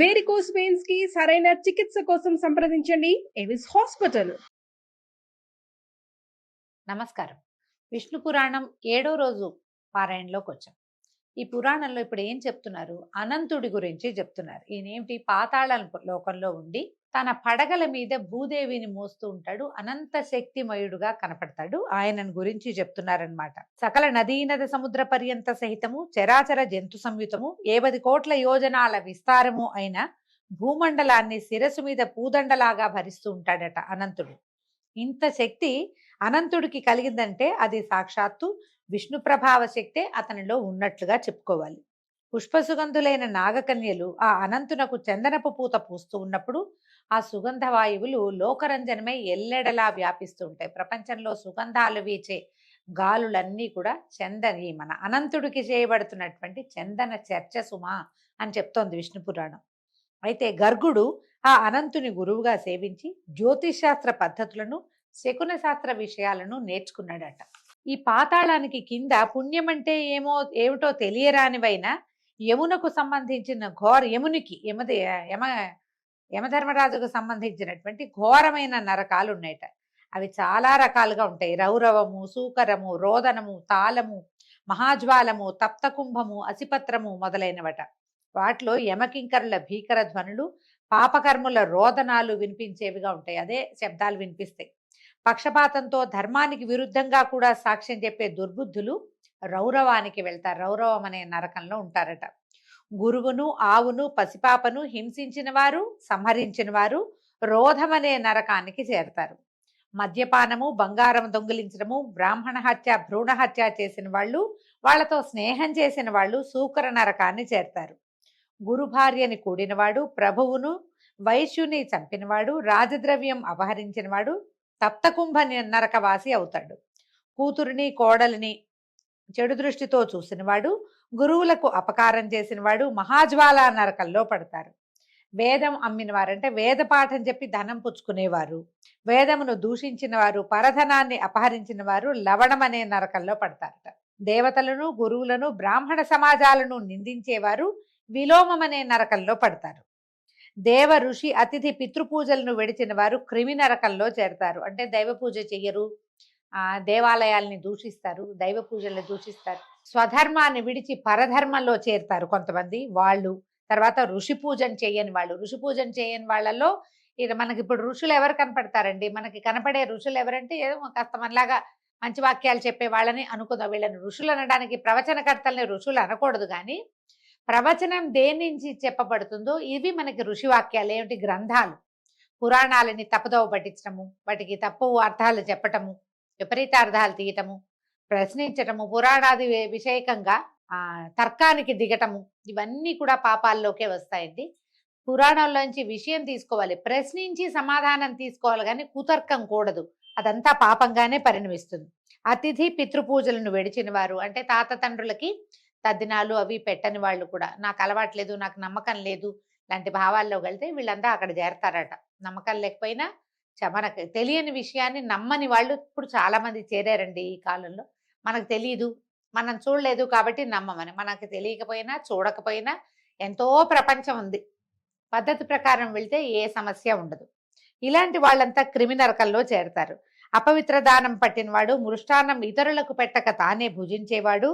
Varicose veins కి సరైన చికిత్స కోసం సంప్రదించండి ఎవిస్ హాస్పిటల్. నమస్కారం. విష్ణు పురాణం 7వ రోజు పారాయణలోకి వచ్చాం. ఈ పురాణంలో ఇప్పుడు ఏం చెప్తున్నారు? అనంతుడి గురించి చెప్తున్నారు. ఈయనేమిటి, పాతాళ లోకంలో ఉండి తన పడగల మీద భూదేవిని మోస్తూ ఉంటాడు. అనంత శక్తిమయుడుగా కనపడతాడు. ఆయనను గురించి చెప్తున్నారనమాట. సకల నదీనద సముద్ర పర్యంత సహితము చరాచర జంతు సంయుతము 70 కోట్ల యోజనాల విస్తారము అయిన భూమండలాన్ని శిరస్సు మీద పూదండలాగా భరిస్తూ ఉంటాడట అనంతుడు. ఇంత శక్తి అనంతుడికి కలిగిందంటే అది సాక్షాత్తు విష్ణు ప్రభావ శక్తే అతనిలో ఉన్నట్లుగా చెప్పుకోవాలి. పుష్పసుగంధులైన నాగకన్యలు ఆ అనంతునకు చందనపు పూత పూస్తూ ఉన్నప్పుడు ఆ సుగంధ వాయువులు లోకరంజనమై ఎల్లెడలా వ్యాపిస్తూ ఉంటాయి. ప్రపంచంలో సుగంధాలు వీచే గాలులన్నీ కూడా చందని మన అనంతుడికి చేయబడుతున్నటువంటి చందన చర్చ సుమా అని చెప్తోంది విష్ణు పురాణం. అయితే గర్గుడు ఆ అనంతుని గురువుగా సేవించి జ్యోతిషాస్త్ర పద్ధతులను శకున శాస్త్ర విషయాలను నేర్చుకున్నాడట. ఈ పాతాళానికి కింద పుణ్యం అంటే ఏమిటో తెలియరానివైనా యమునకు సంబంధించిన యమునికి యమధర్మరాజుకు సంబంధించినటువంటి ఘోరమైన నరకాలు ఉన్నాయట. అవి చాలా రకాలుగా ఉంటాయి. రౌరవము, సూకరము, రోదనము, తాళము, మహాజ్వాలము, తప్తకుంభము, అసిపత్రము మొదలైనవట. వాటిలో యమకింకరుల భీకర ధ్వనులు, పాపకర్ముల రోదనాలు వినిపించేవిగా ఉంటాయి. అదే శబ్దాలు వినిపిస్తాయి. పక్షపాతంతో ధర్మానికి విరుద్ధంగా కూడా సాక్ష్యం చెప్పే దుర్బుద్ధులు రౌరవానికి వెళ్తారు. రౌరవం అనే నరకంలో ఉంటారట. గురువును, ఆవును, పసిపాపను హింసించిన వారు, సంహరించిన వారు రోధమనే నరకానికి చేరతారు. మద్యపానము, బంగారం దొంగిలించడము, బ్రాహ్మణ హత్య, భ్రూణ హత్య చేసిన వాళ్ళు, వాళ్లతో స్నేహం చేసిన వాళ్ళు సూకర నరకాన్ని చేరతారు. గురు భార్యని కూడినవాడు, ప్రభువును వైశ్యుని చంపినవాడు, రాజద్రవ్యం అపహరించినవాడు తప్తకుంభ నరకవాసి అవుతాడు. కూతురిని, కోడలిని చెడు దృష్టితో చూసినవాడు, గురువులకు అపకారం చేసినవాడు మహాజ్వాల నరకంలో పడతారు. వేదం అమ్మినవారంటే వేద పాఠం చెప్పి ధనం పుచ్చుకునేవారు, వేదమును దూషించిన వారు, పరధనాన్ని అపహరించిన వారు లవణం అనే నరకంలో పడతారట. దేవతలను, గురువులను, బ్రాహ్మణ సమాజాలను నిందించేవారు విలోమం అనే నరకంలో పడతారు. దేవ, ఋషి, అతిథి, పితృపూజలను విడిచిన వారు క్రిమి నరకంలో చేరతారు. అంటే దైవ పూజ చెయ్యరు, దేవాలయాల్ని దూషిస్తారు, దైవ పూజల్ని దూషిస్తారు. స్వధర్మాన్ని విడిచి పరధర్మంలో చేరుతారు కొంతమంది వాళ్ళు. తర్వాత ఋషి పూజను చేయని వాళ్ళు. ఋషి పూజను చేయని వాళ్ళలో ఇది మనకి ఇప్పుడు ఋషులు ఎవరు కనపడతారండి? మనకి కనపడే ఋషులు ఎవరంటే ఏదో కాస్త మనలాగా మంచి వాక్యాలు చెప్పే వాళ్ళని అనుకుందాం. వీళ్ళని ఋషులు అనడానికి ప్రవచనకర్తల్ని ఋషులు అనకూడదు. కానీ ప్రవచనం దేని నుంచి చెప్పబడుతుందో ఇవి మనకి ఋషి వాక్యాలు. ఏమిటి? గ్రంథాలు, పురాణాలని తప్పుదోవ పట్టించడము, వాటికి తప్పు అర్థాలు చెప్పటము, విపరీత అర్థాలు తీయటము, ప్రశ్నించటము, పురాణాది విషయకంగా తర్కానికి దిగటము, ఇవన్నీ కూడా పాపాల్లోకే వస్తాయండి. పురాణాల్లోంచి విషయం తీసుకోవాలి, ప్రశ్నించి సమాధానం తీసుకోవాలి, కానీ కుతర్కం కూడదు. అదంతా పాపంగానే పరిణమిస్తుంది. అతిథి, పితృపూజలను విడిచిన వారు అంటే తాత తండ్రులకి తద్దినాలు అవి పెట్టని వాళ్ళు కూడా, నాకు అలవాట్లేదు, నాకు నమ్మకం లేదు లాంటి భావాల్లో వెళ్తే వీళ్ళంతా అక్కడ చేరతారట. నమ్మకం లేకపోయినా మనకు తెలియని విషయాన్ని నమ్మని వాళ్ళు ఇప్పుడు చాలా మంది చేరారండి ఈ కాలంలో. మనకు తెలియదు, మనం చూడలేదు కాబట్టి నమ్మమని. మనకు తెలియకపోయినా చూడకపోయినా ఎంతో ప్రపంచం ఉంది. పద్ధతి ప్రకారం వెళ్తే ఏ సమస్య ఉండదు. ఇలాంటి వాళ్ళంతా క్రిమినరకంలో చేరతారు. అపవిత్ర దానం పట్టినవాడు, మృష్టాన్నం ఇతరులకు పెట్టక తానే భుజించేవాడు,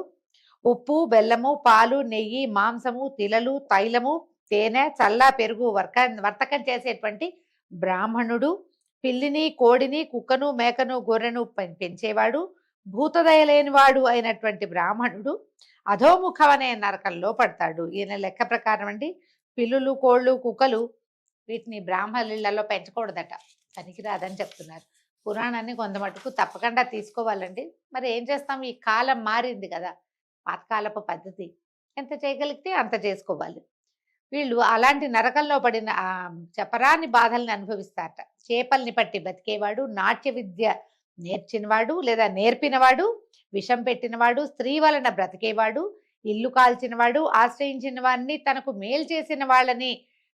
ఉప్పు, బెల్లము, పాలు, నెయ్యి, మాంసము, తిలలు, తైలము, తేనె, చల్ల, పెరుగు వర్తకం చేసేటువంటి బ్రాహ్మణుడు, పిల్లిని, కోడిని, కుక్కను, మేకను, గొర్రెను పెంచేవాడు, భూతదయలేనివాడు అయినటువంటి బ్రాహ్మణుడు అధోముఖం అనే నరకంలో పడతాడు. ఈయన లెక్క ప్రకారం అండి, పిల్లులు, కోళ్ళు, కుక్కలు వీటిని బ్రాహ్మణులలో పెంచకూడదట, పనికిరాదని చెప్తున్నారు. పురాణాన్ని కొంత మటుకు తప్పకుండా తీసుకోవాలండి. మరి ఏం చేస్తాం, ఈ కాలం మారింది కదా, పాతకాలపు పద్ధతి. ఎంత చేయగలిగితే అంత చేసుకోవాలి. వీళ్ళు అలాంటి నరకంలో పడిన చెప్పరాని బాధల్ని అనుభవిస్తారట. చేపల్ని పట్టి బతికేవాడు, నాట్య విద్య నేర్చినవాడు లేదా నేర్పినవాడు, విషం పెట్టినవాడు, స్త్రీ వలన బ్రతికేవాడు, ఇల్లు కాల్చినవాడు, ఆశ్రయించిన వారిని తనకు మేలు చేసిన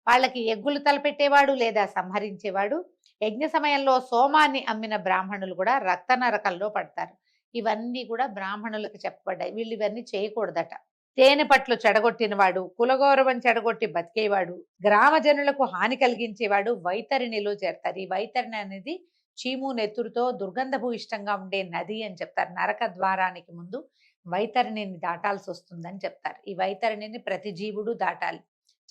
వాళ్ళకి ఎగ్గులు తలపెట్టేవాడు లేదా సంహరించేవాడు, యజ్ఞ సమయంలో సోమాన్ని అమ్మిన బ్రాహ్మణులు కూడా రక్త నరకంలో పడతారు. ఇవన్నీ కూడా బ్రాహ్మణులకు చెప్పబడ్డాయి. వీళ్ళు ఇవన్నీ చేయకూడదట. తేనె పట్లు చెడగొట్టినవాడు, కులగౌరవం చెడగొట్టి బతికేవాడు, గ్రామ జనులకు హాని కలిగించేవాడు వైతరిణిలో చేరతారు. ఈ వైతరిణి అనేది చీము నెత్తురుతో దుర్గంధభూయిష్టంగా ఉండే నది అని చెప్తారు. నరక ద్వారానికి ముందు వైతరిణిని దాటాల్సి వస్తుందని చెప్తారు. ఈ వైతరిణిని ప్రతి జీవుడు దాటాలి.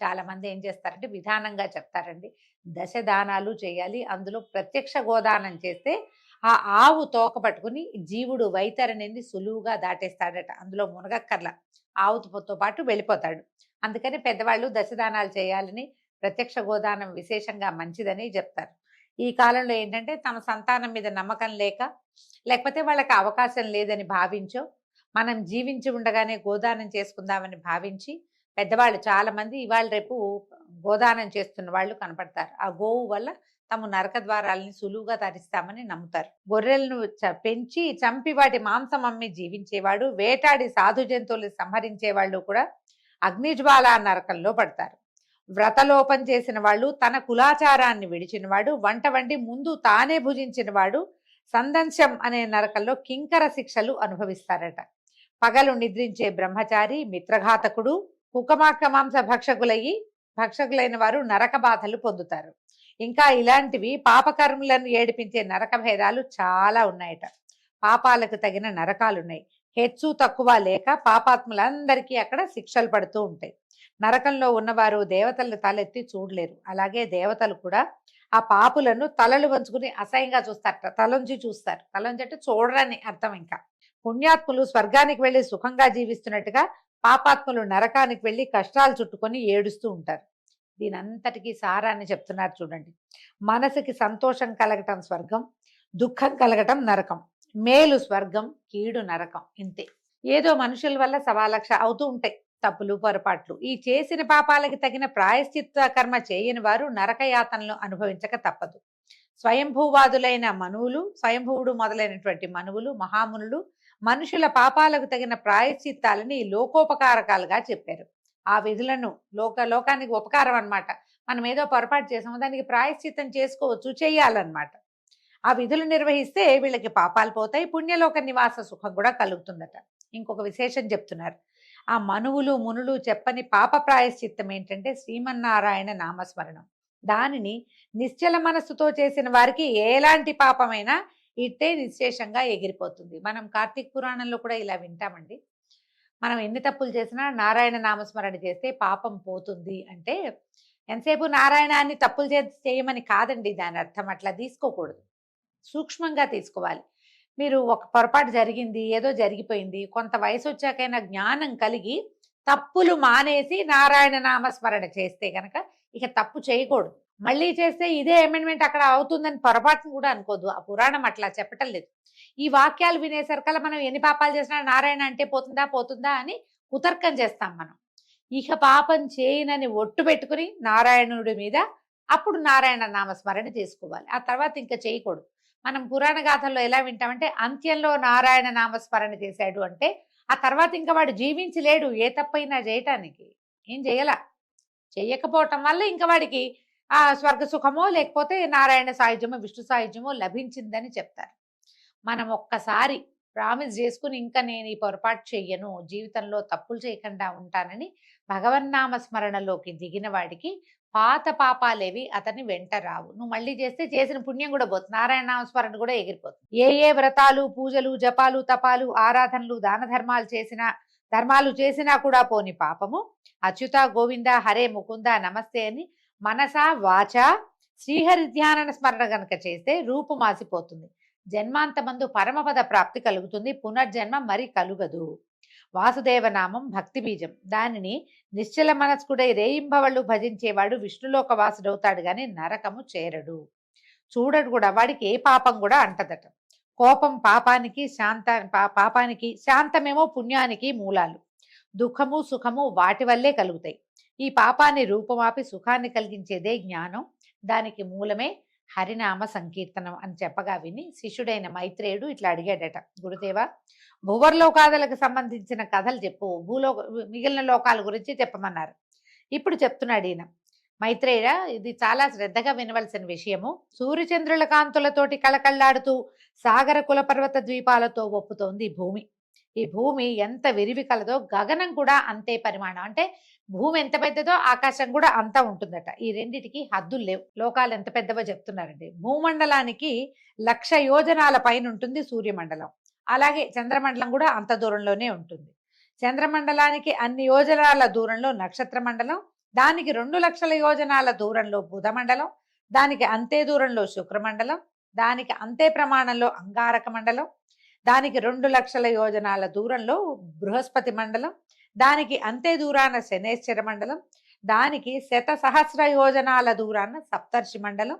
చాలా మంది ఏం చేస్తారంటే విధానంగా చెప్తారండి. దశ దానాలు చేయాలి, అందులో ప్రత్యక్ష గోదానం చేస్తే ఆ ఆవు తోక పట్టుకుని జీవుడు వైతరిణిని సులువుగా దాటేస్తాడట. అందులో మునగక్కర్ల, ఆవుతో పాటు వెళ్ళిపోతాడు. అందుకని పెద్దవాళ్ళు దశదానాలు చేయాలని, ప్రత్యక్ష గోదానం విశేషంగా మంచిదని చెప్తారు. ఈ కాలంలో ఏంటంటే తమ సంతానం మీద నమ్మకం లేకపోతే వాళ్ళకి అవకాశం లేదని భావించో, మనం జీవించి ఉండగానే గోదానం చేసుకుందామని భావించి పెద్దవాళ్ళు చాలా మంది ఇవాళ రేపు గోదానం చేస్తున్న వాళ్ళు కనపడతారు. ఆ గోవు వల్ల తమ నరక ద్వారాలని సులువుగా తరిస్తామని నమ్ముతారు. గొర్రెలను పెంచి చంపి వాటి మాంసం అమ్మి జీవించేవాడు, వేటాడి సాధు జంతువులు సంహరించేవాళ్ళు కూడా అగ్నిజ్వాల నరకంలో పడతారు. వ్రతలోపం చేసిన వాళ్ళు, తన కులాచారాన్ని విడిచినవాడు, వంట వండి ముందు తానే భుజించిన వాడు సందంశం అనే నరకంలో కింకర శిక్షలు అనుభవిస్తారట. పగలు నిద్రించే బ్రహ్మచారి, మిత్రఘాతకుడు, కుక్కమాక మాంస భక్షకులైన వారు నరక బాధలు పొందుతారు. ఇంకా ఇలాంటివి పాపకర్మలను ఏడిపించే నరక భేదాలు చాలా ఉన్నాయట. పాపాలకు తగిన నరకాలున్నాయి. హెచ్చు తక్కువ లేక పాపాత్ములందరికీ అక్కడ శిక్షలు పడుతూ ఉంటాయి. నరకంలో ఉన్నవారు దేవతలను తలెత్తి చూడలేరు. అలాగే దేవతలు కూడా ఆ పాపులను తలలు వంచుకుని అసహ్యంగా చూస్తారట. తలంచి చూస్తారు. తలంచి అంటే చూడరని అర్థం. ఇంకా పుణ్యాత్ములు స్వర్గానికి వెళ్ళి సుఖంగా జీవిస్తున్నట్టుగా పాపాత్ములు నరకానికి వెళ్ళి కష్టాలు చుట్టుకొని ఏడుస్తూ ఉంటారు. దీనంతటికీ సారాన్ని చెప్తున్నారు చూడండి. మనసుకి సంతోషం కలగటం స్వర్గం, దుఃఖం కలగటం నరకం. మేలు స్వర్గం, కీడు నరకం. ఇంతే. ఏదో మనుషుల వల్ల 1,00,000 అవుతూ ఉంటాయి తప్పులు పొరపాట్లు. ఈ చేసిన పాపాలకి తగిన ప్రాయశ్చిత్త కర్మ చేయని వారు నరకయాతనలు అనుభవించక తప్పదు. స్వయంభూవాదులైన మనువులు, స్వయంభూవుడు మొదలైనటువంటి మనువులు, మహామునులు మనుషుల పాపాలకు తగిన ప్రాయశ్చిత్తాలని లోకోపకారకాలుగా చెప్పారు. ఆ విధులను లోకానికి ఉపకారం అన్నమాట. మనం ఏదో పొరపాటు చేసాము, దానికి ప్రాయశ్చిత్తం చేసుకోవచ్చు, చెయ్యాలన్నమాట. ఆ విధులు నిర్వహిస్తే వీళ్ళకి పాపాలు పోతాయి, పుణ్యలోక నివాస సుఖం కూడా కలుగుతుందట. ఇంకొక విశేషం చెప్తున్నారు. ఆ మనువులు మునులు చెప్పని పాప ప్రాయశ్చిత్తం ఏంటంటే శ్రీమన్నారాయణ నామస్మరణం. దానిని నిశ్చల మనస్సుతో చేసిన వారికి ఎలాంటి పాపమైనా ఇట్టే నిశ్శేషంగా ఎగిరిపోతుంది. మనం కార్తీక పురాణంలో కూడా ఇలా వింటామండి. మనం ఎన్ని తప్పులు చేసినా నారాయణ నామస్మరణ చేస్తే పాపం పోతుంది అంటే ఎంతసేపు నారాయణాన్ని తప్పులు చేయమని కాదండి దాని అర్థం. అట్లా తీసుకోకూడదు, సూక్ష్మంగా తీసుకోవాలి. మీరు ఒక పొరపాటు జరిగింది, ఏదో జరిగిపోయింది, కొంత వయసు వచ్చాకైనా జ్ఞానం కలిగి తప్పులు మానేసి నారాయణ నామస్మరణ చేస్తే గనక ఇక తప్పు చేయకూడదు. మళ్ళీ చేస్తే ఇదే అమెండ్మెంట్ అక్కడ అవుతుందని పొరపాటును కూడా అనుకోదు. ఆ పురాణం అట్లా చెప్పటం లేదు. ఈ వాక్యాలు వినేసరికల్లా మనం ఎన్ని పాపాలు చేసినా నారాయణ అంటే పోతుందా అని కుతర్కం చేస్తాం మనం. ఇక పాపం చేయనని ఒట్టు పెట్టుకుని నారాయణుడి మీద అప్పుడు నారాయణ నామస్మరణ చేసుకోవాలి. ఆ తర్వాత ఇంకా చేయకూడదు. మనం పురాణ గాథల్లో ఎలా వింటామంటే అంత్యంలో నారాయణ నామస్మరణ చేశాడు అంటే ఆ తర్వాత ఇంకా వాడు జీవించలేడు ఏ తప్పైనా చేయటానికి. ఏం చెయ్యకపోవటం వల్ల ఇంకా వాడికి ఆ స్వర్గ సుఖమో లేకపోతే నారాయణ సాయుధ్యమో విష్ణు సాయుధ్యమో లభించిందని చెప్తారు. మనం ఒక్కసారి ప్రామిస్ చేసుకుని ఇంకా నేను ఈ పొరపాటు చెయ్యను, జీవితంలో తప్పులు చేయకుండా ఉంటానని భగవన్నామ స్మరణలోకి దిగిన వాడికి పాత పాపాలేవి అతని వెంట రావు. నువ్వు మళ్ళీ చేస్తే చేసిన పుణ్యం కూడా పోతుంది, నారాయణ నామస్మరణ కూడా ఎగిరిపోతుంది. ఏ వ్రతాలు, పూజలు, జపాలు, తపాలు, ఆరాధనలు, దాన ధర్మాలు చేసినా కూడా పోని పాపము అచ్యుత గోవింద హరే ముకుంద నమస్తే అని మనసా వాచ శ్రీహరి ధ్యాన స్మరణ గనక చేస్తే రూపు మాసిపోతుంది. జన్మాంతమందు పరమపద ప్రాప్తి కలుగుతుంది, పునర్జన్మ మరి కలుగదు. వాసుదేవనామం భక్తి బీజం. దానిని నిశ్చల మనస్కుడై రేయింబవళ్ళు భజించేవాడు విష్ణులోక వాసుడవుతాడు గాని నరకము చేరడు, చూడడు కూడా. వాడికి ఏ పాపం కూడా అంటదట. కోపం పాపానికి, శాంతమేమో పుణ్యానికి మూలాలు. దుఃఖము సుఖము వాటి వల్లే కలుగుతాయి. ఈ పాపాన్ని రూపమాపి సుఖాన్ని కలిగించేదే జ్ఞానం. దానికి మూలమే హరినామ సంకీర్తనం అని చెప్పగా విని శిష్యుడైన మైత్రేయుడు ఇట్లా అడిగాడట, గురుదేవా భువర్లోకాదులకు సంబంధించిన కథలు చెప్పు, మిగిలిన లోకాల గురించి చెప్పమన్నారు. ఇప్పుడు చెప్తున్నాడు ఈయన. మైత్రేయ, ఇది చాలా శ్రద్ధగా వినవలసిన విషయము. సూర్యచంద్రుల కాంతులతోటి కళకళ్లాడుతూ సాగర కుల పర్వత ద్వీపాలతో ఒప్పుతోంది భూమి. ఈ భూమి ఎంత విరివి కలదో గగనం కూడా అంతే పరిమాణం. అంటే భూమి ఎంత పెద్దదో ఆకాశం కూడా అంత ఉంటుందట. ఈ రెండిటికి హద్దులు లేవు. లోకాలు ఎంత పెద్దవో చెప్తున్నారండి. భూమండలానికి 1,00,000 యోజనాల పైన ఉంటుంది సూర్యమండలం. అలాగే చంద్రమండలం కూడా అంత దూరంలోనే ఉంటుంది. చంద్రమండలానికి అన్ని యోజనాల దూరంలో నక్షత్ర మండలం, దానికి 2,00,000 యోజనాల దూరంలో బుధమండలం, దానికి అంతే దూరంలో శుక్రమండలం, దానికి అంతే ప్రమాణంలో అంగారక మండలం, దానికి 2,00,000 యోజనాల దూరంలో బృహస్పతి మండలం, దానికి అంతే దూరాన శనేశ్వర మండలం, దానికి 1,00,000 యోజనాల దూరాన సప్తర్షి మండలం,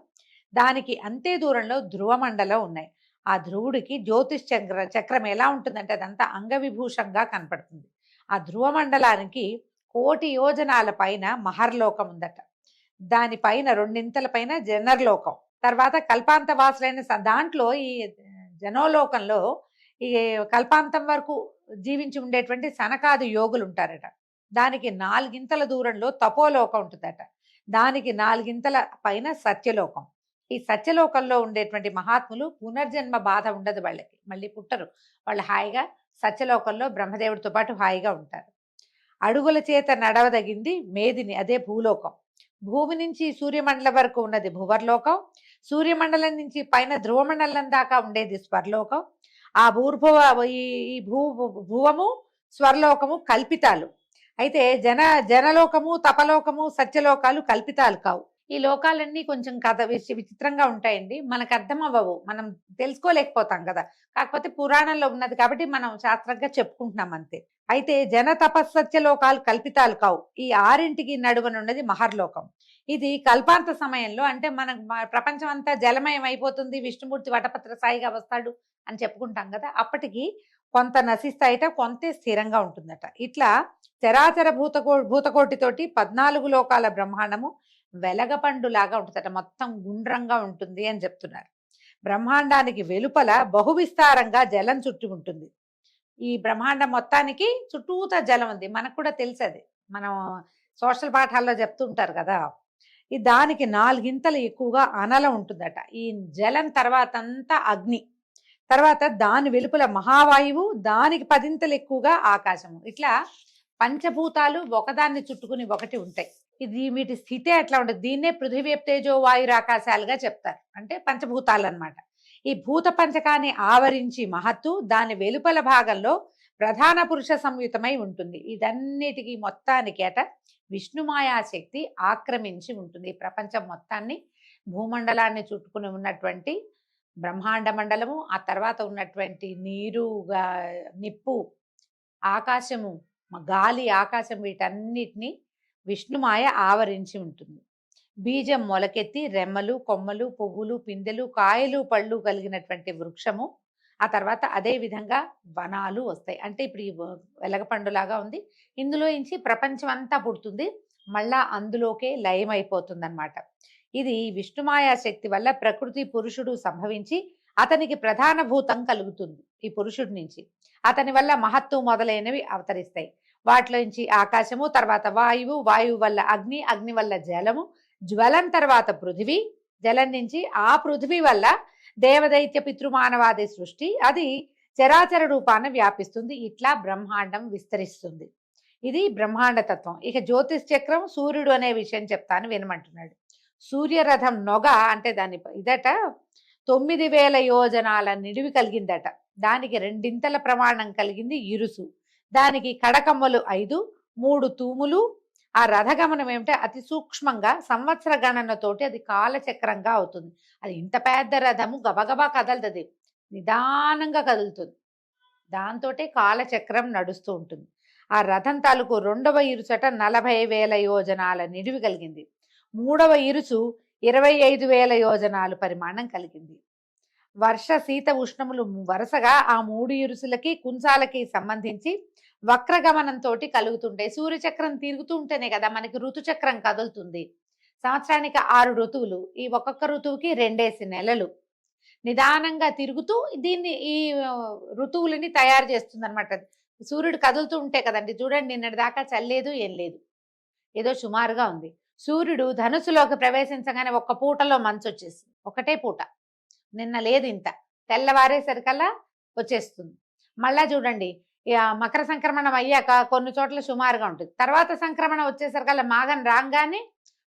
దానికి అంతే దూరంలో ధ్రువ మండలం ఉన్నాయి. ఆ ధ్రువుడికి జ్యోతిష్ చక్రం ఎలా ఉంటుందంటే అదంతా అంగవిభూషంగా కనపడుతుంది. ఆ ధ్రువ మండలానికి 1,00,000 యోజనాల పైన మహర్లోకం ఉందట. దానిపైన 2 పైన జనర్లోకం, తర్వాత కల్పాంత వాసులైన దాంట్లో ఈ జనోలోకంలో ఈ కల్పాంతం వరకు జీవించి ఉండేటువంటి సనకాది యోగులు ఉంటారట. దానికి 4 దూరంలో తపోలోకం ఉంటుందట. దానికి 4 పైన సత్యలోకం. ఈ సత్యలోకంలో ఉండేటువంటి మహాత్ములు పునర్జన్మ బాధ ఉండదు, వాళ్ళకి మళ్ళీ పుట్టరు. వాళ్ళు హాయిగా సత్యలోకంలో బ్రహ్మదేవుడితో పాటు హాయిగా ఉంటారు. అడుగుల చేత నడవదగింది మేదిని, అదే భూలోకం. భూమి నుంచి సూర్యమండలం వరకు ఉన్నది భువర్లోకం. సూర్యమండలం నుంచి పైన ధ్రువమండలం దాకా ఉండేది స్వర్లోకం. ఆ ఈ భువము స్వర్లోకము కల్పితాలు. అయితే జనలోకము, తపలోకము, సత్యలోకాలు కల్పితాలు కావు. ఈ లోకాలన్నీ కొంచెం కథ విచిత్రంగా ఉంటాయండి. మనకు అర్థం అవ్వవు, మనం తెలుసుకోలేకపోతాం కదా. కాకపోతే పురాణంలో ఉన్నది కాబట్టి మనం శాస్త్రంగా చెప్పుకుంటున్నాం అంతే. అయితే జన తపస్సత్య లోకాలు కల్పితాలు కావు. ఈ 6ంటికి నడువనున్నది మహర్లోకం. ఇది కల్పాంత సమయంలో, అంటే ప్రపంచం అంతా జలమయం అయిపోతుంది, విష్ణుమూర్తి వటపత్ర సాయిగా వస్తాడు అని చెప్పుకుంటాం కదా. అప్పటికి కొంత నశిస్తాయిట, కొంత స్థిరంగా ఉంటుందట. ఇట్లా చరాచర భూతకోటితోటి 14 లోకాల బ్రహ్మాండము వెలగపండులాగా ఉంటుందట. మొత్తం గుండ్రంగా ఉంటుంది అని చెప్తున్నారు. బ్రహ్మాండానికి వెలుపల బహువిస్తారంగా జలం చుట్టి ఉంటుంది. ఈ బ్రహ్మాండం మొత్తానికి చుట్టూత జలం ఉంది. మనకు కూడా తెలుసు, అది మనం సోషల్ పాఠాల్లో చెప్తుంటారు కదా. దానికి 4 ఎక్కువగా అనలం ఉంటుందట. ఈ జలం తర్వాత అంతా అగ్ని, తర్వాత దాని వెలుపల మహావాయువు, దానికి 10 ఎక్కువగా ఆకాశము. ఇట్లా పంచభూతాలు ఒకదాన్ని చుట్టుకుని ఒకటి ఉంటాయి. వీటి స్థితే అట్లా ఉంటుంది. దీన్నే పృథివీ తేజో వాయురాకాశాలుగా చెప్తారు. అంటే పంచభూతాలు అన్నమాట. ఈ భూత పంచకాన్ని ఆవరించి మహత్తు దాని వెలుపల భాగంలో ప్రధాన పురుష సంయుతమై ఉంటుంది. ఇదన్నిటికీ మొత్తానికి విష్ణుమాయాశక్తి ఆక్రమించి ఉంటుంది. ఈ ప్రపంచం మొత్తాన్ని, భూమండలాన్ని చుట్టుకుని ఉన్నటువంటి బ్రహ్మాండ మండలము, ఆ తర్వాత ఉన్నటువంటి నీరు, నిప్పు, ఆకాశము, గాలి, ఆకాశం, వీటన్నిటినీ విష్ణుమాయ ఆవరించి ఉంటుంది. బీజం మొలకెత్తి రెమ్మలు, కొమ్మలు, పువ్వులు, పిందెలు, కాయలు, పళ్ళు కలిగినటువంటి వృక్షము. ఆ తర్వాత అదే విధంగా వనాలు వస్తాయి. అంటే ఇప్పుడు ఈ వెలగపండులాగా ఉంది, ఇందులో నుంచి ప్రపంచం అంతా పుడుతుంది, మళ్ళా అందులోకే లయమైపోతుంది అన్నమాట. ఇది విష్ణుమాయా శక్తి వల్ల ప్రకృతి పురుషుడు సంభవించి అతనికి ప్రధాన భూతం కలుగుతుంది. ఈ పురుషుడి నుంచి అతని వల్ల మహత్తు మొదలైనవి అవతరిస్తాయి. వాటిలోంచి ఆకాశము, తర్వాత వాయువు, వాయువు వల్ల అగ్ని, అగ్ని వల్ల జలము, జ్వలం తర్వాత పృథివీ, జలం నుంచి ఆ పృథివీ వల్ల దేవదైత్య పితృమానవాది సృష్టి, అది చరాచర రూపాన వ్యాపిస్తుంది. ఇట్లా బ్రహ్మాండం విస్తరిస్తుంది. ఇది బ్రహ్మాండ తత్వం. ఇక జ్యోతిష్ చక్రం సూర్యుడు అనే విషయం చెప్తాను వినమంటున్నాడు. సూర్యరథం నొగ అంటే దాని 9,000 యోజనాల నిడివి కలిగిందట. దానికి 2 ప్రమాణం కలిగింది ఇరుసు. దానికి కడకమ్మలు 5, 3 తూములు. ఆ రథగమనం ఏమిటంటే అతి సూక్ష్మంగా సంవత్సర గణనతోటి అది కాలచక్రంగా అవుతుంది. అది ఇంత పెద్ద రథము గబగబా కదలదు, నిదానంగా కదులుతుంది. దాంతో కాలచక్రం నడుస్తూ ఉంటుంది. ఆ రథం తాలూకు 2వ ఇరుసట 40,000 యోజనాల నిడివి కలిగింది. 3వ ఇరుసు 25,000 యోజనాలు పరిమాణం కలిగింది. వర్ష శీత ఉష్ణములు వరుసగా ఆ 3 ఇరుసులకి కుంచాలకి సంబంధించి వక్రగమనంతో కలుగుతుంటాయి. సూర్యచక్రం తిరుగుతూ ఉంటేనే కదా మనకి ఋతుచక్రం కదులుతుంది. సంవత్సరానికి 6 ఋతువులు, ఈ ఒక్కొక్క ఋతువుకి 2 నెలలు నిదానంగా తిరుగుతూ దీన్ని ఈ ఋతువులని తయారు చేస్తుంది అనమాట. సూర్యుడు కదులుతూ ఉంటే కదండి, చూడండి నిన్నటి దాకా చల్లేదు, ఏం లేదు, ఏదో సుమారుగా ఉంది. సూర్యుడు ధనుసులోకి ప్రవేశించగానే ఒక్క పూటలో మంచు వచ్చేసింది, ఒకటే పూట. నిన్న లేదు, ఇంత తెల్లవారేసరికల్లా వచ్చేస్తుంది. మళ్ళా చూడండి ఇక మకర సంక్రమణం అయ్యాక కొన్ని చోట్ల సుమారుగా ఉంటుంది. తర్వాత సంక్రమణ వచ్చేసరికల్లా మాఘం రాగానే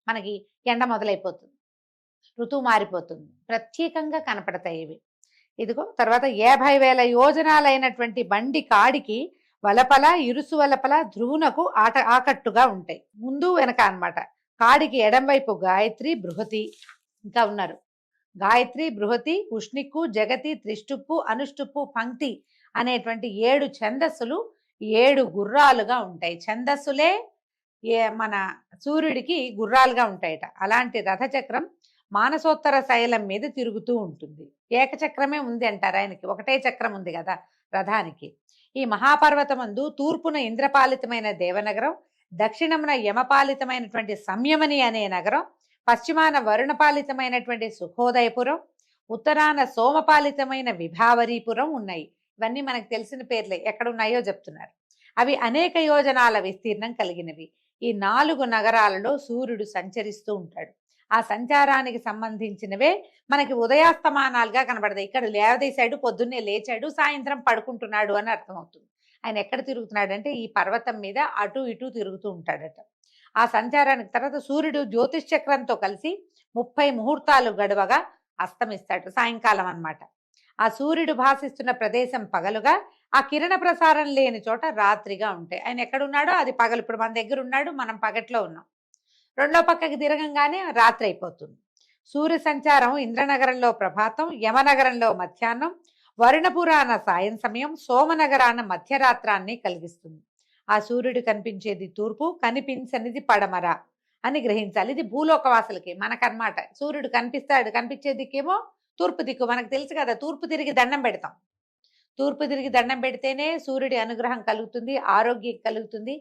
మనకి ఎండ మొదలైపోతుంది, ఋతువు మారిపోతుంది, ప్రత్యేకంగా కనపడతాయి ఇవి. ఇదిగో తర్వాత 50,000 యోజనాలైనటువంటి బండి కాడికి వలపల ఇరుసు వలపల ధ్రువునకు ఆకట్టుగా ఉంటాయి, ముందు వెనక అన్నమాట. కాడికి ఎడంవైపు గాయత్రి బృహతి ఇంకా ఉన్నారు. గాయత్రి బృహతి ఉష్ణిక్కు జగతి త్రిష్టుప్పు అనుష్టుప్పు పంక్తి అనేటువంటి 7 ఛందస్సులు 7 గుర్రాలుగా ఉంటాయి. ఛందస్సులే మన సూర్యుడికి గుర్రాలుగా ఉంటాయట. అలాంటి రథచక్రం మానసోత్తర శైలం మీద తిరుగుతూ ఉంటుంది. ఏకచక్రమే ఉంది అంటారు ఆయనకి, ఒకటే చక్రం ఉంది కదా రథానికి. ఈ మహాపర్వతమందు తూర్పున ఇంద్రపాలితమైన దేవనగరం, దక్షిణమున యమపాలితమైనటువంటి సంయమని అనే నగరం, పశ్చిమాన వరుణపాలితమైనటువంటి సుఖోదయపురం, ఉత్తరాన సోమపాలితమైన విభావరీపురం ఉన్నాయి. ఇవన్నీ మనకు తెలిసిన పేర్లే, ఎక్కడున్నాయో చెప్తున్నారు. అవి అనేక యోజనాల విస్తీర్ణం కలిగినవి. ఈ 4 నగరాలలో సూర్యుడు సంచరిస్తూ ఉంటాడు. ఆ సంచారానికి సంబంధించినవే మనకి ఉదయాస్తమానాలుగా కనబడతాయి. ఇక్కడ లేవదీశాడు, పొద్దున్నే లేచాడు, సాయంత్రం పడుకుంటున్నాడు అని అర్థమవుతుంది. ఆయన ఎక్కడ తిరుగుతున్నాడు అంటే ఈ పర్వతం మీద అటు ఇటు తిరుగుతూ ఉంటాడట. ఆ సంచారానికి తర్వాత సూర్యుడు జ్యోతిష్ చక్రంతో కలిసి 30 ముహూర్తాలు గడవగా అస్తమిస్తాడు, సాయంకాలం అన్నమాట. ఆ సూర్యుడు భాసిస్తున్న ప్రదేశం పగలుగా, ఆ కిరణ ప్రసారం లేని చోట రాత్రిగా ఉంటాయి. ఆయన ఎక్కడున్నాడో అది పగలు. ఇప్పుడు మన దగ్గర ఉన్నాడు, మనం పగట్లో ఉన్నాం. రెండో పక్కకి తిరగంగానే రాత్రి అయిపోతుంది. సూర్య సంచారం ఇంద్రనగరంలో ప్రభాతం, యమనగరంలో మధ్యాహ్నం, వరుణపురాన సాయం సమయం, సోమనగరాన మధ్యరాత్రాన్ని కలిగిస్తుంది. ఆ సూర్యుడు కనిపించేది తూర్పు, కనిపించనిది పడమర అని గ్రహించాలి. ఇది భూలోకవాసులకి, మనకన్నమాట. సూర్యుడు కనిపించే దిక్కేమో తూర్పు దిక్కు. మనకు తెలుసు కదా, తూర్పు తిరిగి దండం పెడతాం. తూర్పు తిరిగి దండం పెడితేనే సూర్యుడి అనుగ్రహం కలుగుతుంది, ఆరోగ్యం కలుగుతుంది.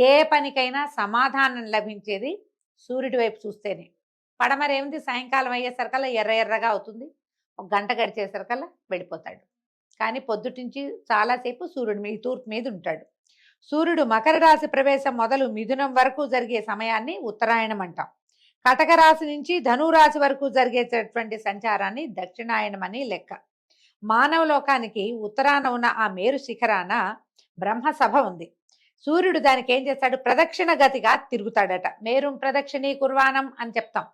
ఏ పనికైనా సమాధానం లభించేది సూర్యుడి వైపు చూస్తేనే. పడమరేమిది, సాయంకాలం అయ్యేసరికల్లా ఎర్ర ఎర్రగా అవుతుంది, 1 గంట గడిచేసరికల్లా వెళ్ళిపోతాడు. కానీ పొద్దుటించి చాలాసేపు సూర్యుడు తూర్పు మీద ఉంటాడు. సూర్యుడు మకర రాశి ప్రవేశం మొదలు మిథునం వరకు జరిగే సమయాన్ని ఉత్తరాయణం అంటాం. కటక రాశి నుంచి ధనురాశి వరకు జరిగేటటువంటి సంచారాన్ని దక్షిణాయనం అని లెక్క. మానవ లోకానికి ఉత్తరాన ఉన్న ఆ మేరు శిఖరాన బ్రహ్మసభ ఉంది. సూర్యుడు దానికి ఏం చేస్తాడు, ప్రదక్షిణ గతిగా తిరుగుతాడట. మేరుం ప్రదక్షిణీ కుర్వాణం అని చెప్తాం.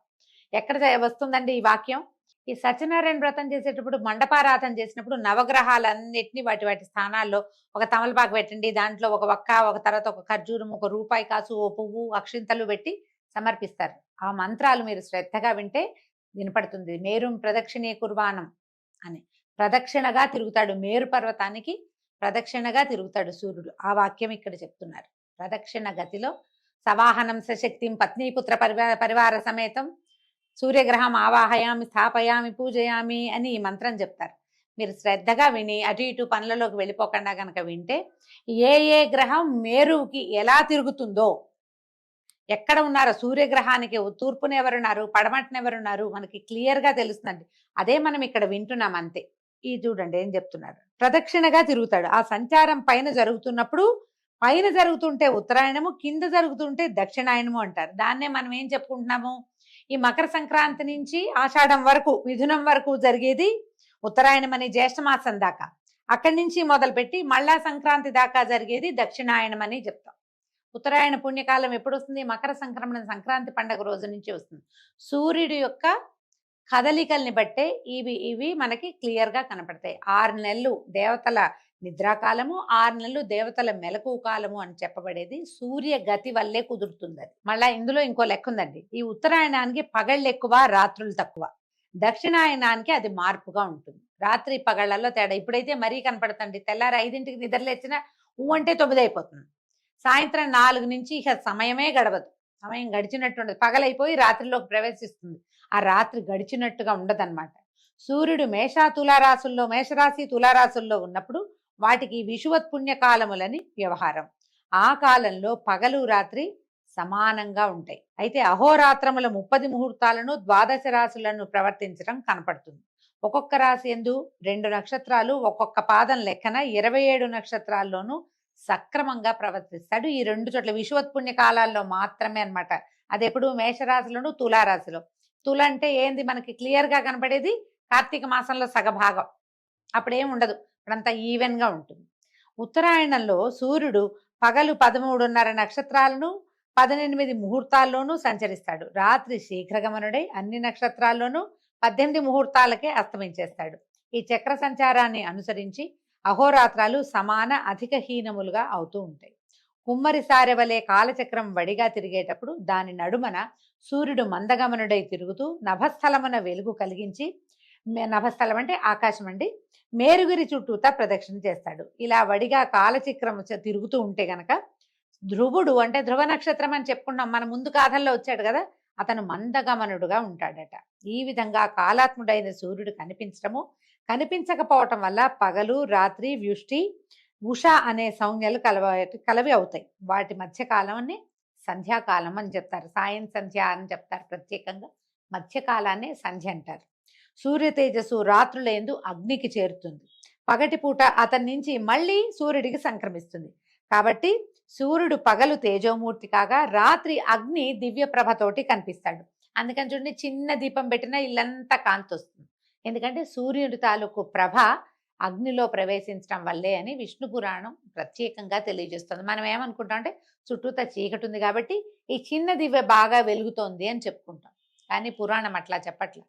ఎక్కడ వస్తుందండి ఈ వాక్యం? ఈ సత్యనారాయణ వ్రతం చేసేటప్పుడు, మండపారాధన చేసినప్పుడు నవగ్రహాలన్నిటినీ వాటి వాటి స్థానాల్లో ఒక తమలపాకు పెట్టండి, దాంట్లో ఒక వక్క, ఒక తర్వాత ఒక ఖర్జూరం, ఒక రూపాయి కాసు, ఓ పువ్వు, అక్షింతలు పెట్టి సమర్పిస్తారు. ఆ మంత్రాలు మీరు శ్రద్ధగా వింటే వినపడుతుంది. మేరుం ప్రదక్షిణీ కుర్వాణం అని. ప్రదక్షిణగా తిరుగుతాడు, మేరు పర్వతానికి ప్రదక్షిణగా తిరుగుతాడు సూర్యుడు. ఆ వాక్యం ఇక్కడ చెప్తున్నారు. ప్రదక్షిణ గతిలో సవాహనం సశక్తిం పత్నీపుత్ర పరివార సమేతం సూర్యగ్రహం ఆవాహయామి స్థాపయామి పూజయామి అని ఈ మంత్రం చెప్తారు. మీరు శ్రద్ధగా విని అటు ఇటు పనులలోకి వెళ్ళిపోకుండా కనుక వింటే ఏ ఏ గ్రహం మేరుకి ఎలా తిరుగుతుందో, ఎక్కడ ఉన్నారో, సూర్యగ్రహానికి తూర్పున ఎవరున్నారు, పడమటిన ఎవరున్నారు మనకి క్లియర్గా తెలుస్తుంది. అదే మనం ఇక్కడ వింటున్నాం అంతే. ఈ చూడండి ఏం చెప్తున్నారు. ప్రదక్షిణగా తిరుగుతాడు. ఆ సంచారం పైన జరుగుతున్నప్పుడు, పైన జరుగుతుంటే ఉత్తరాయణము, కింద జరుగుతుంటే దక్షిణాయనము అంటారు. దాన్నే మనం ఏం చెప్పుకుంటున్నాము, ఈ మకర సంక్రాంతి నుంచి ఆషాఢం వరకు, మిథునం వరకు జరిగేది ఉత్తరాయణం అని, జ్యేష్ఠమాసం దాకా. అక్కడి నుంచి మొదలుపెట్టి మళ్ళా సంక్రాంతి దాకా జరిగేది దక్షిణాయనం అని చెప్తాం. ఉత్తరాయణ పుణ్యకాలం ఎప్పుడు వస్తుంది? మకర సంక్రమణ, సంక్రాంతి పండగ రోజు నుంచి వస్తుంది. సూర్యుడి యొక్క కదలికల్ని బట్టే ఇవి మనకి క్లియర్గా కనపడతాయి. 6 నెలలు దేవతల నిద్రాకాలము, 6 నెలలు దేవతల మెలకు కాలము అని చెప్పబడేది సూర్య గతి వల్లే కుదురుతుంది. అది మళ్ళా ఇందులో ఇంకో లెక్క ఉందండి. ఈ ఉత్తరాయణానికి పగళ్ళు ఎక్కువ, రాత్రులు తక్కువ. దక్షిణాయనానికి అది మార్పుగా ఉంటుంది. రాత్రి పగళ్లలో తేడా. ఇప్పుడైతే మరీ కనపడుతుంది. తెల్లారి 5ంటికి నిద్రలేచిన అంటే 9 అయిపోతుంది. సాయంత్రం 4 నుంచి ఇక సమయమే గడవదు. సమయం గడిచినట్టు ఉండదు. పగలైపోయి రాత్రిలోకి ప్రవేశిస్తుంది. ఆ రాత్రి గడిచినట్టుగా ఉండదన్నమాట. సూర్యుడు మేషరాశి తులారాశుల్లో ఉన్నప్పుడు వాటికి విషువత్ పుణ్యకాలములని వ్యవహారం. ఆ కాలంలో పగలు రాత్రి సమానంగా ఉంటాయి. అయితే అహోరాత్రముల 30 ముహూర్తాలను 12 రాశులను ప్రవర్తించడం కనపడుతుంది. ఒక్కొక్క రాశి యందు 2 నక్షత్రాలు, ఒక్కొక్క పాదం లెక్కన 27 నక్షత్రాల్లోనూ సక్రమంగా ప్రవర్తిస్తాడు. ఈ 2 చోట్ల విషువత్ పుణ్య కాలాల్లో మాత్రమే అన్నమాట. అది ఎప్పుడు మేషరాశిలోను, తులారాశిలో. తుల అంటే ఏంది మనకి క్లియర్గా కనపడేది కార్తీక మాసంలో సగభాగం. అప్పుడేం ఉండదు, అప్పుడంతా ఈవెన్గా ఉంటుంది. ఉత్తరాయణంలో సూర్యుడు పగలు 13:30 నక్షత్రాలను 18 ముహూర్తాల్లోనూ సంచరిస్తాడు. రాత్రి శీఘ్రగమనుడై అన్ని నక్షత్రాల్లోనూ 18 ముహూర్తాలకే అస్తమించేస్తాడు. ఈ చక్ర సంచారాన్ని అనుసరించి అహోరాత్రాలు సమాన అధిక హీనములుగా అవుతూ ఉంటాయి. కుమ్మరి సారె వలె కాలచక్రం వడిగా తిరిగేటప్పుడు దాని నడుమన సూర్యుడు మందగమనుడై తిరుగుతూ నభస్థలమున వెలుగు కలిగించి, నభస్థలం అంటే ఆకాశం అండి, మేరుగిరి చుట్టూతా ప్రదక్షిణ చేస్తాడు. ఇలా వడిగా కాలచక్రం తిరుగుతూ ఉంటే గనక ధ్రువుడు అంటే ధ్రువ నక్షత్రం అని చెప్పుకున్నాం, మన ముందు కాథల్లో వచ్చాడు కదా, అతను మందగమనుడుగా ఉంటాడట. ఈ విధంగా కాలాత్ముడైన సూర్యుడు కనిపించడము, కనిపించకపోవటం వల్ల పగలు రాత్రి వ్యుష్టి ఉష అనే సంజ్ఞలు కలవి అవుతాయి. వాటి మధ్య కాలాన్ని సంధ్యాకాలం అని చెప్తారు. సాయం సంధ్య అని చెప్తారు ప్రత్యేకంగా. మధ్యకాలాన్ని సంధ్య అంటారు. సూర్య తేజస్సు రాత్రులందు అగ్నికి చేరుతుంది. పగటిపూట అతని నుంచి మళ్ళీ సూర్యుడికి సంక్రమిస్తుంది. కాబట్టి సూర్యుడు పగలు తేజోమూర్తి కాగా రాత్రి అగ్ని దివ్య ప్రభతోటి కనిపిస్తాడు. అందుకని చూడండి, చిన్న దీపం పెట్టినా ఇల్లంతా కాంతి వస్తుంది. ఎందుకంటే సూర్యుడి తాలూకు ప్రభ అగ్నిలో ప్రవేశించడం వల్లే అని విష్ణు పురాణం ప్రత్యేకంగా తెలియజేస్తుంది. మనం ఏమనుకుంటాం అంటే చుట్టూతా చీకటి ఉంది కాబట్టి ఈ చిన్న దివ్య బాగా వెలుగుతోంది అని చెప్పుకుంటాం. కానీ పురాణం అట్లా చెప్పట్ల.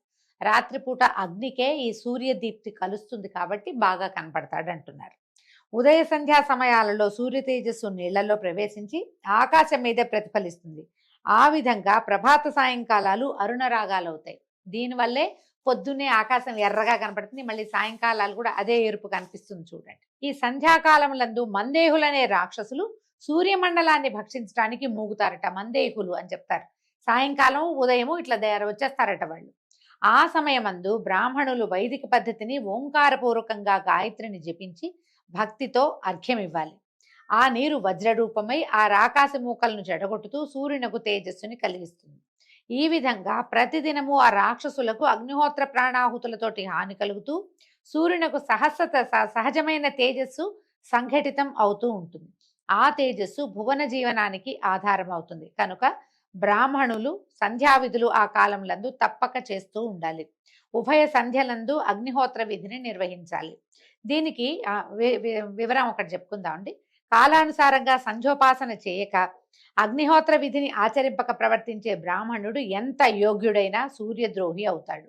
రాత్రిపూట అగ్నికే ఈ సూర్య దీప్తి కలుస్తుంది కాబట్టి బాగా కనపడతాడు అంటున్నారు. ఉదయ సంధ్యా సమయాలలో సూర్య తేజస్సు నీళ్లలో ప్రవేశించి ఆకాశం మీదే ప్రతిఫలిస్తుంది. ఆ విధంగా ప్రభాత సాయంకాలాలు అరుణ రాగాలు అవుతాయి. దీనివల్లే పొద్దున్నే ఆకాశం ఎర్రగా కనపడుతుంది, మళ్ళీ సాయంకాలాలు కూడా అదే ఎరుపు కనిపిస్తుంది చూడండి. ఈ సంధ్యాకాలములందు మందేహులనే రాక్షసులు సూర్యమండలాన్ని భక్షించడానికి మూగుతారట. మందేహులు అని చెప్తారు. సాయంకాలం ఉదయము ఇట్లా వచ్చేస్తారట వాళ్ళు. ఆ సమయమందు బ్రాహ్మణులు వైదిక పద్ధతిని ఓంకారపూర్వకంగా గాయత్రిని జపించి భక్తితో అర్ఘ్యం ఇవ్వాలి. ఆ నీరు వజ్రరూపమై ఆ రాకాశ మూకలను జడగొట్టుతూ సూర్యునకు తేజస్సుని కలిగిస్తుంది. ఈ విధంగా ప్రతిదినము ఆ రాక్షసులకు అగ్నిహోత్ర ప్రాణాహుతులతోటి హాని కలుగుతూ సూర్యునకు సహజమైన తేజస్సు సంఘటితం అవుతూ ఉంటుంది. ఆ తేజస్సు భువన జీవనానికి ఆధారం అవుతుంది. కనుక బ్రాహ్మణులు సంధ్యావిధులు ఆ కాలంలందు తప్పక చేస్తూ ఉండాలి. ఉభయ సంధ్యలందు అగ్నిహోత్ర విధిని నిర్వహించాలి. దీనికి వివరం ఒకటి చెప్పుకుందామండి. కాలానుసారంగా సంధ్యోపాసన చేయక అగ్నిహోత్ర విధిని ఆచరింపక ప్రవర్తించే బ్రాహ్మణుడు ఎంత యోగ్యుడైనా సూర్యద్రోహి అవుతాడు.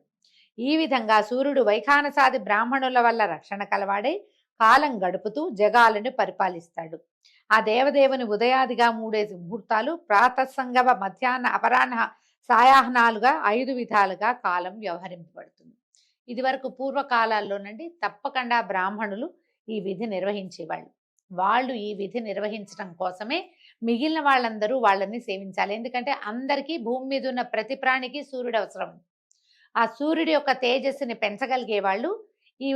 ఈ విధంగా సూర్యుడు వైఖానసాది బ్రాహ్మణుల వల్ల రక్షణ కలవాడై కాలం గడుపుతూ జగాలను పరిపాలిస్తాడు. ఆ దేవదేవుని ఉదయాదిగా 3 ముహూర్తాలు, ప్రాతస్సంగమ, మధ్యాహ్న, అపరాహ్న, సాయాహ్నాలుగా 5 విధాలుగా కాలం వ్యవహరింపబడుతుంది. ఇది వరకు పూర్వకాలాల్లోనండి తప్పకుండా బ్రాహ్మణులు ఈ విధి నిర్వహించేవాళ్ళు. వాళ్ళు ఈ విధి నిర్వహించడం కోసమే మిగిలిన వాళ్ళందరూ వాళ్ళని సేవించాలి. ఎందుకంటే అందరికీ భూమి మీద ఉన్న ప్రతి ప్రాణికి సూర్యుడు అవసరం. ఆ సూర్యుడి యొక్క తేజస్సుని పెంచగలిగే వాళ్ళు ఈ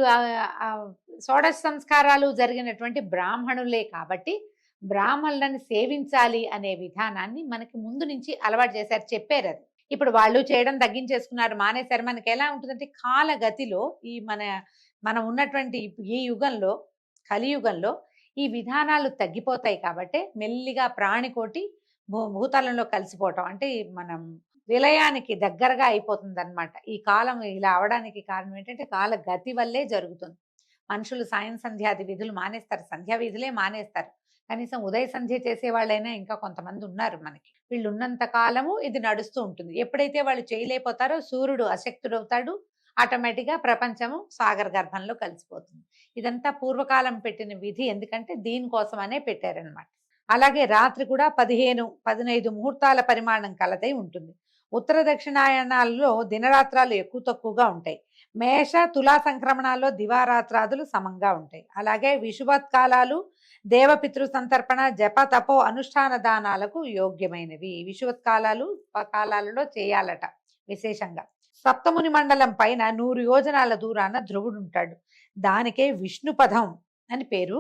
షోడశ సంస్కారాలు జరిగినటువంటి బ్రాహ్మణులే. కాబట్టి బ్రాహ్మణులను సేవించాలి అనే విధానాన్ని మనకి ముందు నుంచి అలవాటు చేశారు, చెప్పారు. అది ఇప్పుడు వాళ్ళు చేయడం తగ్గించేసుకున్నారు, మానేశారు. మనకి ఎలా ఉంటుందంటే కాలగతిలో ఈ మనం ఉన్నటువంటి ఈ యుగంలో, కలియుగంలో ఈ విధానాలు తగ్గిపోతాయి. కాబట్టి మెల్లిగా ప్రాణికోటి భూతలంలో కలిసిపోవటం అంటే మనం విలయానికి దగ్గరగా అయిపోతుంది అనమాట. ఈ కాలం ఇలా అవడానికి కారణం ఏంటంటే కాల గతి వల్లే జరుగుతుంది. మనుషులు సాయం సంధ్యాది విధులు మానేస్తారు, సంధ్యా విధులే మానేస్తారు. కనీసం ఉదయ సంధ్య చేసే వాళ్ళైనా ఇంకా కొంతమంది ఉన్నారు మనకి. వీళ్ళు ఉన్నంత కాలము ఇది నడుస్తూ ఉంటుంది. ఎప్పుడైతే వాళ్ళు చేయలేకపోతారో సూర్యుడు అశక్తుడవుతాడు, ఆటోమేటిక్గా ప్రపంచము సాగర గర్భంలో కలిసిపోతుంది. ఇదంతా పూర్వకాలం పెట్టిన విధి, ఎందుకంటే దీనికోసమనే పెట్టారనమాట. అలాగే రాత్రి కూడా 15 ముహూర్తాల పరిమాణం కలదై ఉంటుంది. ఉత్తర దక్షిణాయనాల్లో దినరాత్రాలు ఎక్కువ తక్కువగా ఉంటాయి. మేష తులా సంక్రమణాల్లో దివారాత్రాదులు సమంగా ఉంటాయి. అలాగే విషువత్కాలాలు దేవపితృ సంతర్పణ, జప, తపో, అనుష్ఠాన దానాలకు యోగ్యమైనవి. కాలాలలో చేయాలట విశేషంగా. సప్తముని మండలం పైన 100 యోజనాల దూరాన ధ్రువుడు ఉంటాడు. దానికే విష్ణుపదం అని పేరు.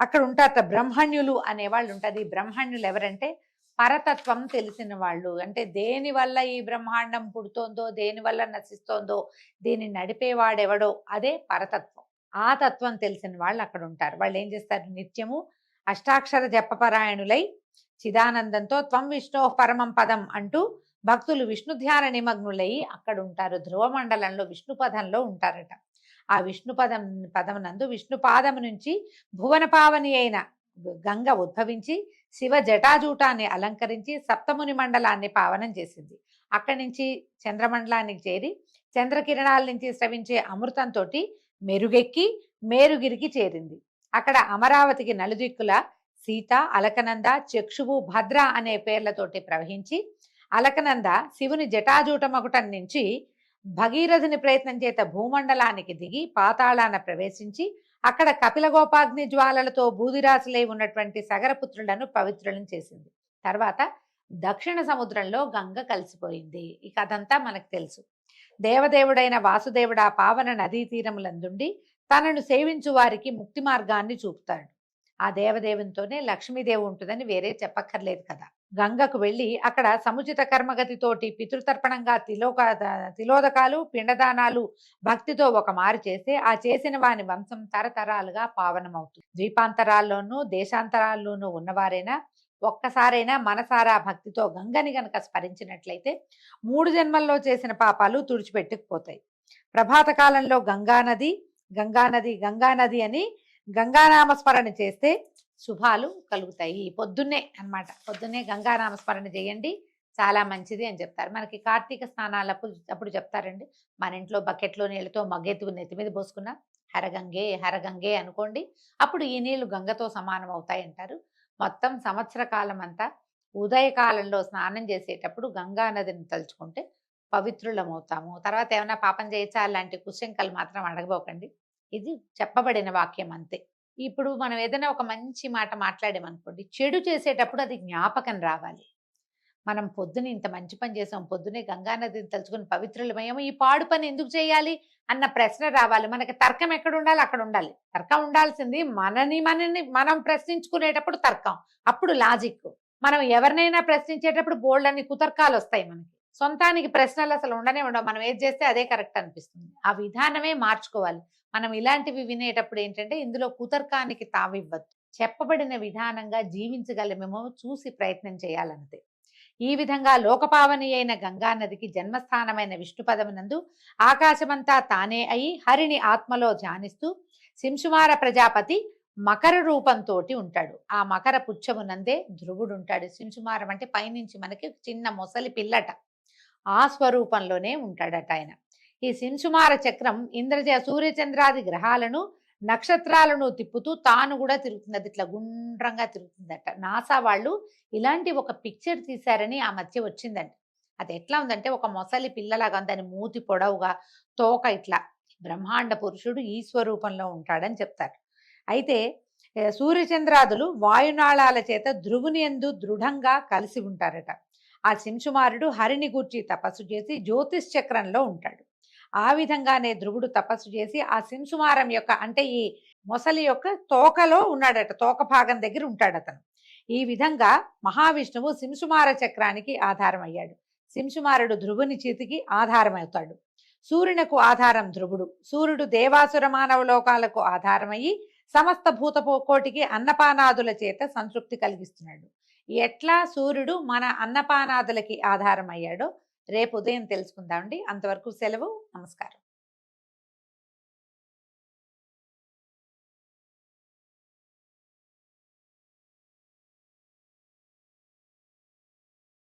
అక్కడ ఉంటారట బ్రహ్మణ్యులు అనేవాళ్ళు ఉంటారు. ఈ బ్రహ్మణ్యులు ఎవరంటే పరతత్వం తెలిసిన వాళ్ళు. అంటే దేని వల్ల ఈ బ్రహ్మాండం పుడుతోందో, దేని వల్ల నశిస్తోందో, దీన్ని నడిపేవాడెవడో అదే పరతత్వం. ఆ తత్వం తెలిసిన వాళ్ళు అక్కడ ఉంటారు. వాళ్ళు ఏం చేస్తారు, నిత్యము అష్టాక్షర జపపరాయణులై చిదానందంతో త్వం విష్ణో పరమం పదం అంటూ భక్తులు విష్ణు ధ్యాన నిమగ్నులై అక్కడ ఉంటారు. ధ్రువ మండలంలో విష్ణు పదంలో ఉంటారట. ఆ విష్ణు పదమునందు విష్ణు పాదము నుంచి భువన పావని అయిన గంగ ఉద్భవించి శివ జటాజూటాన్ని అలంకరించి సప్తముని మండలాన్ని పావనం చేసింది. అక్కడి నుంచి చంద్రమండలానికి చేరి చంద్రకిరణాల నుంచి స్రవించే అమృతంతో మెరుగెక్కి మేరుగిరికి చేరింది. అక్కడ అమరావతికి నలుదిక్కుల సీత, అలకనంద, చక్షువు, భద్ర అనే పేర్లతోటి ప్రవహించి అలకనంద శివుని జటాజూటమగుటం నుంచి భగీరథుని ప్రయత్నం చేత భూమండలానికి దిగి పాతాళాన ప్రవేశించి అక్కడ కపిలగోపాగ్ని జ్వాలలతో బూదిరాశులై ఉన్నటువంటి సగరపుత్రులను పవిత్రులను చేసింది. తర్వాత దక్షిణ సముద్రంలో గంగ కలిసిపోయింది. ఈ కథంతా మనకు తెలుసు. దేవదేవుడైన వాసుదేవుడు ఆ పావన నదీ తీరములందుండి తనను సేవించు వారికి ముక్తి మార్గాన్ని చూపుతాడు. ఆ దేవదేవునితోనే లక్ష్మీదేవి ఉంటుందని వేరే చెప్పక్కర్లేదు కదా. గంగకు వెళ్ళి అక్కడ సముచిత కర్మగతితోటి పితృతర్పణంగా తిలోదకాలు, పిండదానాలు భక్తితో ఒక మారు చేస్తే ఆ చేసిన వాని వంశం తరతరాలుగా పావనమవుతుంది. ద్వీపాంతరాల్లోనూ దేశాంతరాల్లోనూ ఉన్నవారైనా ఒక్కసారైనా మనసారా భక్తితో గంగని గనక స్మరించినట్లయితే 3 జన్మల్లో చేసిన పాపాలు తుడిచిపెట్టుకుపోతాయి. ప్రభాత కాలంలో గంగానది గంగానది గంగానది అని గంగానామస్మరణ చేస్తే శుభాలు కలుగుతాయి. పొద్దున్నే అన్నమాట, పొద్దున్నే గంగానామస్మరణ చేయండి, చాలా మంచిది అని చెప్తారు. మనకి కార్తీక స్నానాలప్పుడు చెప్తారండి, మన ఇంట్లో బకెట్లో నీళ్ళతో మగ్గెత్తు నెత్తి మీద పోసుకున్నా హరగంగే హరగంగే అనుకోండి, అప్పుడు ఈ నీళ్లు గంగతో సమానం అవుతాయి అంటారు. మొత్తం సంవత్సర కాలం అంతా ఉదయకాలంలో స్నానం చేసేటప్పుడు గంగా నదిని తలుచుకుంటే పవిత్రులమవుతాము. తర్వాత ఏమైనా పాపం చేయొచ్చా అలాంటి కుశంకలు మాత్రం అడగబోకండి. ఇది చెప్పబడిన వాక్యం అంతే. ఇప్పుడు మనం ఏదైనా ఒక మంచి మాట మాట్లాడామనుకోండి, చెడు చేసేటప్పుడు అది జ్ఞాపకం రావాలి. మనం పొద్దున ఇంత మంచి పని చేసాం, పొద్దునే గంగా నదిని తలుచుకుని పవిత్రులమయ్యాము, ఈ పాడు పని ఎందుకు చేయాలి అన్న ప్రశ్న రావాలి. మనకి తర్కం ఎక్కడ ఉండాలి అక్కడ ఉండాలి. తర్కం ఉండాల్సింది మనని మనం ప్రశ్నించుకునేటప్పుడు తర్కం, అప్పుడు లాజిక్. మనం ఎవరినైనా ప్రశ్నించేటప్పుడు బోల్డ్ అన్ని కుతర్కాలు వస్తాయి. మనకి సొంతానికి ప్రశ్నలు అసలు ఉండనే ఉండవు. మనం ఏది చేస్తే అదే కరెక్ట్ అనిపిస్తుంది. ఆ విధానమే మార్చుకోవాలి. మనం ఇలాంటివి వినేటప్పుడు ఏంటంటే ఇందులో కుతర్కానికి తావివ్వద్దు. చెప్పబడిన విధానంగా జీవించగలమేమో చూసి ప్రయత్నం చేయాలంతే. ఈ విధంగా లోకపావని అయిన గంగానదికి జన్మస్థానమైన విష్ణుపదమునందు ఆకాశమంతా తానే అయి హరిని ఆత్మలో ధ్యానిస్తూ శింశుమార ప్రజాపతి మకర రూపంతో ఉంటాడు. ఆ మకర పుచ్చమునందే ధ్రువుడు ఉంటాడు. శింశుమారం అంటే పైనుంచి మనకి చిన్న మొసలి పిల్లట, ఆ స్వరూపంలోనే ఉంటాడట ఆయన. ఈ శింశుమార చక్రం సూర్యచంద్రాది గ్రహాలను నక్షత్రాలను తిప్పుతూ తాను కూడా తిరుగుతుంది. అది ఇట్లా గుండ్రంగా తిరుగుతుందట. నాసా వాళ్ళు ఇలాంటి ఒక పిక్చర్ తీశారని ఆ మధ్య వచ్చిందండి. అది ఎట్లా ఉందంటే ఒక మొసలి పిల్లలాగా దాని మూతి పొడవుగా, తోక ఇట్లా. బ్రహ్మాండ పురుషుడు ఈ స్వరూపంలో ఉంటాడని చెప్తారు. అయితే సూర్యచంద్రాదులు వాయునాళాల చేత ధ్రువుని యందు దృఢంగా కలిసి ఉంటారట. ఆ శింశుమారుడు హరిని గూర్చి తపస్సు చేసి జ్యోతిష్ చక్రంలో ఉంటాడు. ఆ విధంగానే ధ్రువుడు తపస్సు చేసి ఆ శింశుమారం యొక్క అంటే ఈ మొసలి యొక్క తోకలో ఉన్నాడట, తోక భాగం దగ్గర ఉంటాడు అతను. ఈ విధంగా మహావిష్ణువు శింశుమార చక్రానికి ఆధారం అయ్యాడు. శింశుమారుడు ధ్రువుని చేతికి ఆధారం అవుతాడు. సూర్యునకు ఆధారం ధ్రువుడు. సూర్యుడు దేవాసుర మానవ లోకాలకు ఆధారమయ్యి సమస్త భూతకోటికి అన్నపానాదుల చేత సంతృప్తి కలిగిస్తున్నాడు. ఎట్లా సూర్యుడు మన అన్నపానాదులకి ఆధారం అయ్యాడో రేపు ఉదయం తెలుసుకుందామండి. అంతవరకు సెలవు. నమస్కారం.